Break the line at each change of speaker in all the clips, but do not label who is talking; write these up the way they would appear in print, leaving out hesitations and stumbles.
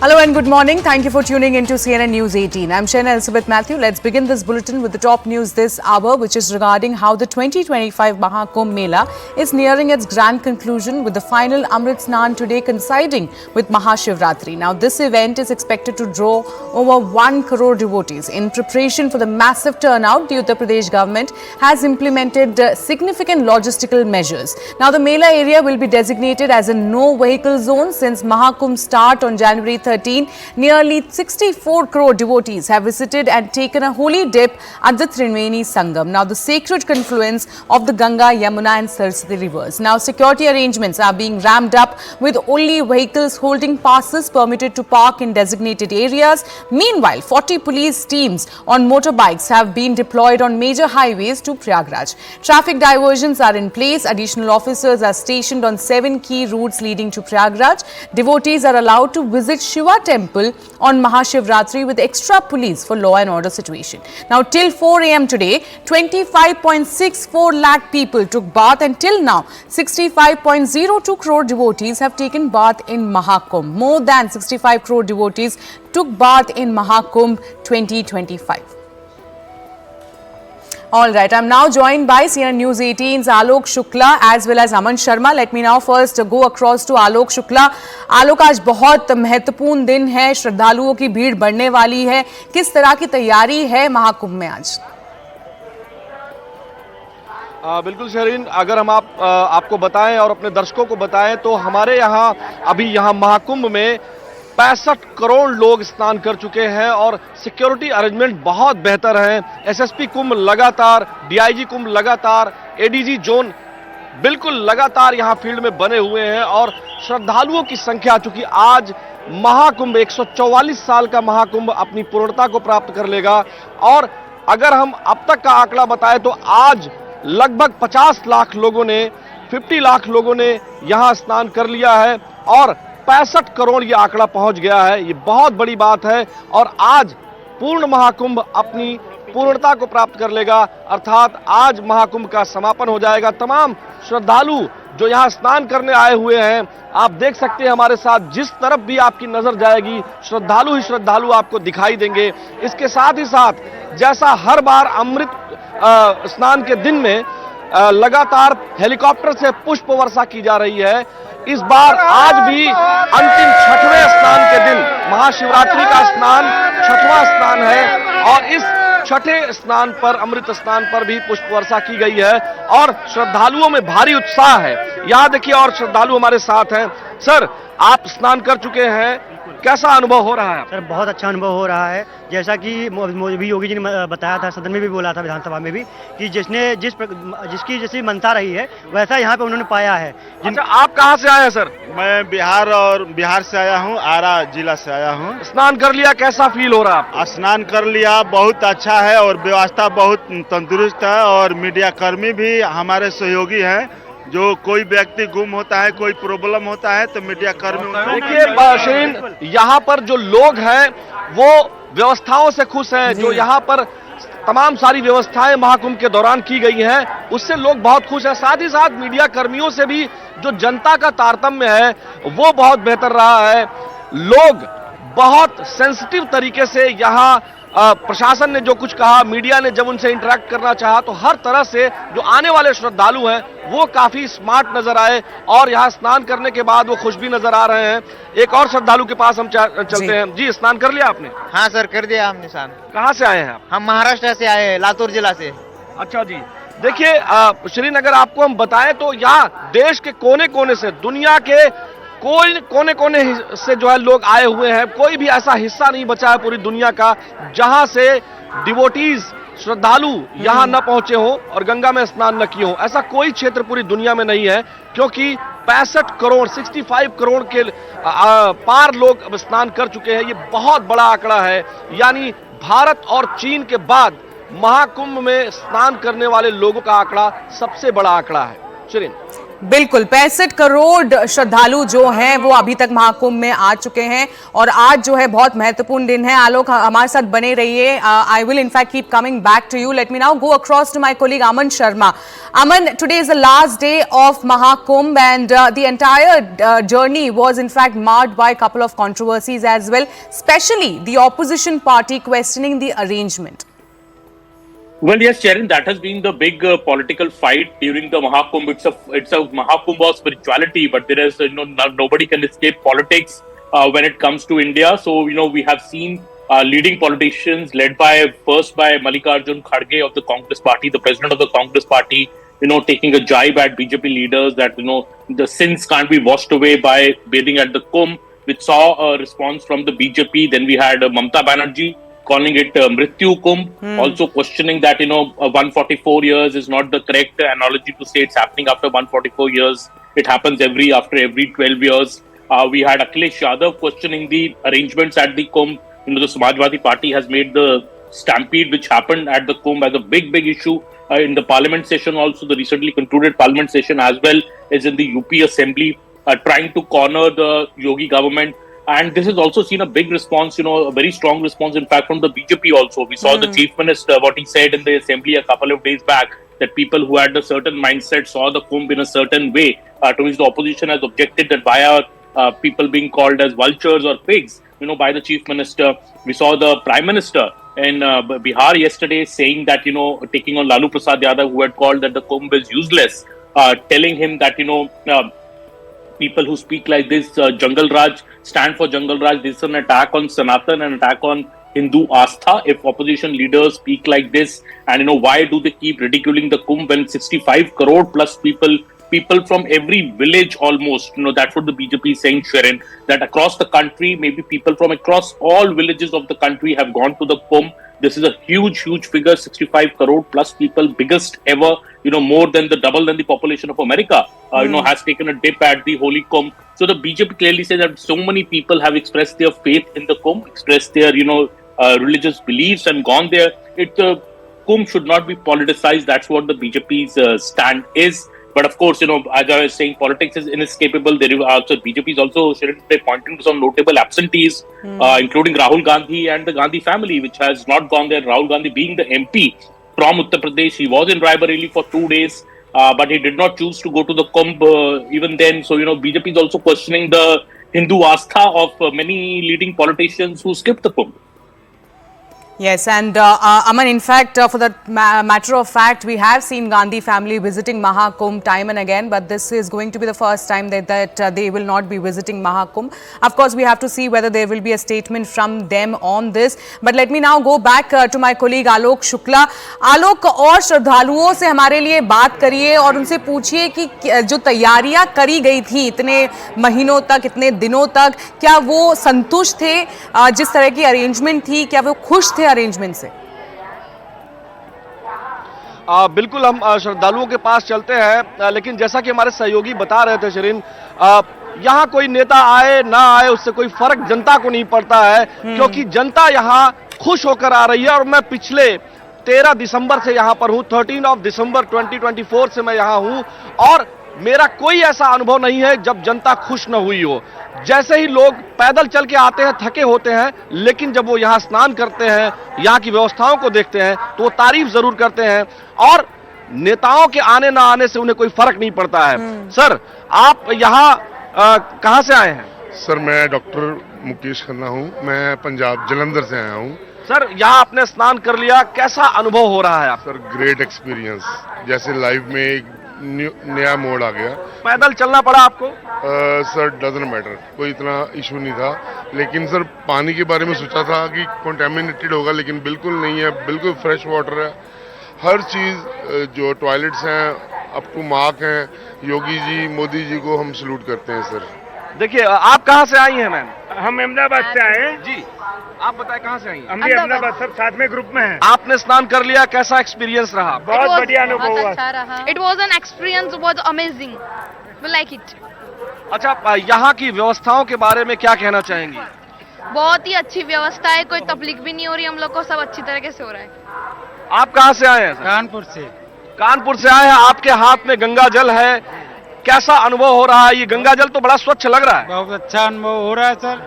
Hello and good morning. Thank you for tuning into CNN News 18. I'm Shena Elizabeth Matthew. Let's begin this bulletin with the top news this hour, which is regarding how the 2025 Mahakumbh Mela is nearing its grand conclusion with the final Amrit Snan today coinciding with Mahashivratri. Now, this event is expected to draw over 1 crore devotees. In preparation for the massive turnout, the Uttar Pradesh government has implemented significant logistical measures. Now, the Mela area will be designated as a no-vehicle zone since Mahakumbh start on January 13. Nearly 64 crore devotees have visited and taken a holy dip at the Trinveni Sangam. Now, the sacred confluence of the Ganga, Yamuna and Saraswati rivers. Now, security arrangements are being ramped up with only vehicles holding passes permitted to park in designated areas. Meanwhile, 40 police teams on motorbikes have been deployed on major highways to Prayagraj. Traffic diversions are in place. Additional officers are stationed on 7 key routes leading to Prayagraj. Devotees are allowed to visit Shiva temple on Mahashivratri with extra police for law and order situation. Now, till 4 a.m. today, 25.64 lakh people took bath, and till now, 65.02 crore devotees have taken bath in Mahakumbh. More than 65 crore devotees took bath in Mahakumbh 2025. All right, I'm now joined by CNN News 18's Alok Shukla as well as Aman Sharma. Let me now first go across to Alok Shukla. आलोक, आज बहुत महत्वपूर्ण दिन है, श्रद्धालुओं की भीड़ बढ़ने वाली है, किस तरह की तैयारी है महाकुंभ में आज?
बिल्कुल शरीन, अगर हम आपको बताएं और अपने दर्शकों को बताएं तो हमारे यहाँ महाकुंभ में 65 करोड़ लोग स्नान कर चुके हैं और सिक्योरिटी अरेंजमेंट बहुत बेहतर हैं। एसएसपी कुंभ लगातार, डीआईजी कुंभ लगातार, एडीजी जोन बिल्कुल लगातार यहाँ फील्ड में बने हुए हैं और श्रद्धालुओं की संख्या, चूंकि आज महाकुंभ 144 साल का महाकुंभ अपनी पूर्णता को प्राप्त कर लेगा और अगर हम अब तक का आंकड़ा बताएं तो आज लगभग 50 लाख लोगों ने, 50 लाख लोगों ने यहाँ स्नान कर लिया है और 65 करोड़ ये आंकड़ा पहुंच गया है। ये बहुत बड़ी बात है और आज पूर्ण महाकुंभ अपनी पूर्णता को प्राप्त कर लेगा, अर्थात आज महाकुंभ का समापन हो जाएगा। तमाम श्रद्धालु जो यहाँ स्नान करने आए हुए हैं, आप देख सकते हैं हमारे साथ, जिस तरफ भी आपकी नजर जाएगी श्रद्धालु ही श्रद्धालु आपको दिखाई देंगे। इसके साथ ही साथ जैसा हर बार अमृत स्नान के दिन में लगातार हेलीकॉप्टर से पुष्प वर्षा की जा रही है, इस बार आज भी अंतिम 6वें स्नान के दिन, महाशिवरात्रि का स्नान 6वां स्नान है और इस 6ठे स्नान पर, अमृत स्नान पर भी पुष्प वर्षा की गई है और श्रद्धालुओं में भारी उत्साह है। यहाँ देखिए और श्रद्धालु हमारे साथ हैं। सर, आप स्नान कर चुके हैं, कैसा अनुभव हो रहा है?
सर, बहुत अच्छा अनुभव हो रहा है। जैसा कि भी योगी जी ने बताया था, सदन में भी बोला था, विधानसभा में भी, कि जिसकी जैसी मनता रही है वैसा यहाँ पे उन्होंने पाया है।
अच्छा, आप कहाँ से आए हैं सर?
मैं बिहार से आया हूँ, आरा जिला से आया हूँ।
स्नान कर लिया, कैसा फील हो रहा है?
स्नान कर लिया, बहुत अच्छा है और व्यवस्था बहुत तंदुरुस्त है और मीडिया कर्मी भी हमारे सहयोगी हैं। जो कोई व्यक्ति गुम होता है, कोई प्रॉब्लम होता है तो मीडिया कर्मी।
देखिए शरीन, यहाँ पर जो लोग हैं वो व्यवस्थाओं से खुश हैं। जो यहाँ पर तमाम सारी व्यवस्थाएं महाकुंभ के दौरान की गई हैं, उससे लोग बहुत खुश हैं। साथ ही साथ मीडिया कर्मियों से भी जो जनता का तारतम्य है वो बहुत बेहतर रहा है। लोग बहुत सेंसिटिव तरीके से यहाँ प्रशासन ने जो कुछ कहा, मीडिया ने जब उनसे इंटरेक्ट करना चाहा तो हर तरह से जो आने वाले श्रद्धालु हैं वो काफी स्मार्ट नजर आए और यहाँ स्नान करने के बाद वो खुश भी नजर आ रहे हैं। एक और श्रद्धालु के पास हम चलते हैं। जी, स्नान कर लिया आपने?
हाँ सर, कर दिया हमने स्नान।
कहाँ से आए हैं आप?
हम महाराष्ट्र से आए हैं, लातूर जिला से।
अच्छा जी, देखिए श्रीनगर आपको हम बताएं तो यहाँ देश के कोने कोने से, दुनिया के कोने कोने से जो है लोग आए हुए हैं। कोई भी ऐसा हिस्सा नहीं बचा है पूरी दुनिया का जहां से डिवोटीज, श्रद्धालु यहां न पहुंचे हो और गंगा में स्नान न किए हो। ऐसा कोई क्षेत्र पूरी दुनिया में नहीं है, क्योंकि 65 करोड़ के पार लोग अब स्नान कर चुके हैं। ये बहुत बड़ा आंकड़ा है, यानी भारत और चीन के बाद महाकुंभ में स्नान करने वाले लोगों का आंकड़ा सबसे बड़ा आंकड़ा है। चलिए।
बिल्कुल 65 करोड़ श्रद्धालु जो हैं वो अभी तक महाकुंभ में आ चुके हैं और आज जो है बहुत महत्वपूर्ण दिन है। आलोक हमारे साथ बने रहिए। I will in fact keep coming back to you. Let me now go across to my colleague Aman Sharma. Aman, today is the last day of Mahakumbh and the entire journey was in fact marred by a couple of controversies as well, especially the opposition party questioning the arrangement.
Well, yes, Sharon, that has been the big political fight during the Mahakumbh. It's a Mahakumbh of spirituality, but there is nobody can escape politics when it comes to India. So we have seen leading politicians led first by Mallikarjun Kharge of the Congress Party, the president of the Congress Party, taking a jibe at BJP leaders that the sins can't be washed away by bathing at the Kumbh, which saw a response from the BJP. Then we had Mamata Banerjee calling it Mrityu Kumbh, also questioning that 144 years is not the correct analogy to say it's happening after 144 years. It happens after every 12 years. We had Akhilesh Yadav questioning the arrangements at the Kumbh. The Samajwadi Party has made the stampede which happened at the Kumbh as a big issue in the parliament session. Also, the recently concluded parliament session as well is in the UP Assembly, trying to corner the Yogi government. And this has also seen a big response, a very strong response, in fact, from the BJP also. We saw the chief minister, what he said in the assembly a couple of days back, that people who had a certain mindset saw the Kumbh in a certain way, to which the opposition has objected that why are people being called as vultures or pigs, by the chief minister. We saw the prime minister in Bihar yesterday saying that, taking on Lalu Prasad Yadav, who had called that the Kumbh is useless, telling him that, people who speak like this, Jungle Raj, stand for Jungle Raj. This is an attack on Sanatan, an attack on Hindu Astha. If opposition leaders speak like this, and why do they keep ridiculing the Kumbh when 65 crore plus people from every village almost, that's what the BJP is saying, Sharon, that across the country, maybe people from across all villages of the country have gone to the Kumbh. This is a huge figure, 65 crore plus people, biggest ever, more than double than the population of America, has taken a dip at the Holy Kumbh. So the BJP clearly says that so many people have expressed their faith in the Kumbh, expressed their, religious beliefs and gone there. Kumbh should not be politicized. That's what the BJP's stand is. But of course, as I was saying, politics is inescapable. BJP is also pointing to some notable absentees, including Rahul Gandhi and the Gandhi family, which has not gone there. Rahul Gandhi being the MP from Uttar Pradesh, he was in Raebareli for 2 days, but he did not choose to go to the Kumbh even then. So, BJP is also questioning the Hindu Astha of many leading politicians who skipped the Kumbh.
Yes, and Aman, in fact, for the matter of fact, we have seen Gandhi family visiting Mahakumbh time and again, but this is going to be the first time that they will not be visiting Mahakumbh. Of course, we have to see whether there will be a statement from them on this. But let me now go back to my colleague Alok Shukla. Alok, और श्रद्धालुओं से हमारे लिए बात करिए और उनसे पूछिए कि जो तैयारियां करी गई थी इतने महीनों तक, इतने दिनों तक, क्या वो संतुष्ट थे जिस तरह की अरेंजमेंट थी, क्या वो खुश थे अरेंजमेंट से?
बिल्कुल, हम श्रद्धालुओं के पास चलते हैं, लेकिन जैसा कि हमारे सहयोगी बता रहे थे शरीन, यहाँ कोई नेता आए ना आए उससे कोई फर्क जनता को नहीं पड़ता है, क्योंकि जनता यहाँ खुश होकर आ रही है। और मैं पिछले 13 दिसंबर से यहाँ पर हूँ, 13 दिसंबर 2024 से मैं यहाँ हूँ, और मेरा कोई ऐसा अनुभव नहीं है जब जनता खुश न हुई हो। जैसे ही लोग पैदल चल के आते हैं, थके होते हैं, लेकिन जब वो यहाँ स्नान करते हैं, यहाँ की व्यवस्थाओं को देखते हैं, तो वो तारीफ जरूर करते हैं, और नेताओं के आने ना आने से उन्हें कोई फर्क नहीं पड़ता है। सर, आप यहाँ कहाँ से आए हैं?
सर, मैं डॉक्टर मुकेश खन्ना हूँ, मैं पंजाब जलंधर से आया हूँ।
सर, यहाँ आपने स्नान कर लिया, कैसा अनुभव हो रहा है आप?
सर, ग्रेट एक्सपीरियंस, जैसे लाइफ में एक नया मोड़ आ गया।
पैदल चलना पड़ा आपको?
सर, डजंट मैटर, कोई इतना इशू नहीं था, लेकिन सर पानी के बारे में सोचा था कि कंटेमिनेटेड होगा, लेकिन बिल्कुल नहीं है, बिल्कुल फ्रेश वाटर है। हर चीज़, जो टॉयलेट्स हैं अप टू मार्क हैं। योगी जी, मोदी जी को हम सलूट करते हैं सर।
देखिए, आप कहाँ से आई हैं मैम?
हम अहमदाबाद से आए हैं
जी। आप बताएं कहाँ से आई हैं?
हम भी अहमदाबाद, सब साथ में ग्रुप में हैं।
आपने स्नान कर लिया, कैसा एक्सपीरियंस रहा?
बहुत बढ़िया अनुभव हुआ।
It was an experience, was amazing, we like it.
अच्छा, यहाँ की व्यवस्थाओं के बारे में क्या कहना चाहेंगी?
बहुत ही अच्छी व्यवस्था है, कोई तकलीफ भी नहीं हो रही, हम लोग को सब अच्छी तरीके से हो रहा है।
आप कहाँ से आए हैं?
कानपुर से।
कानपुर से आए हैं, आपके हाथ में गंगा जल है, कैसा अनुभव हो रहा है? ये गंगा जल तो बड़ा स्वच्छ लग रहा है।
बहुत अच्छा अनुभव हो रहा है सर।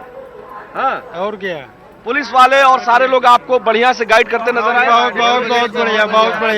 हाँ,
और क्या,
पुलिस वाले और सारे लोग आपको बढ़िया से गाइड करते नजर आए।
बहुत बढ़िया, बहुत बढ़िया।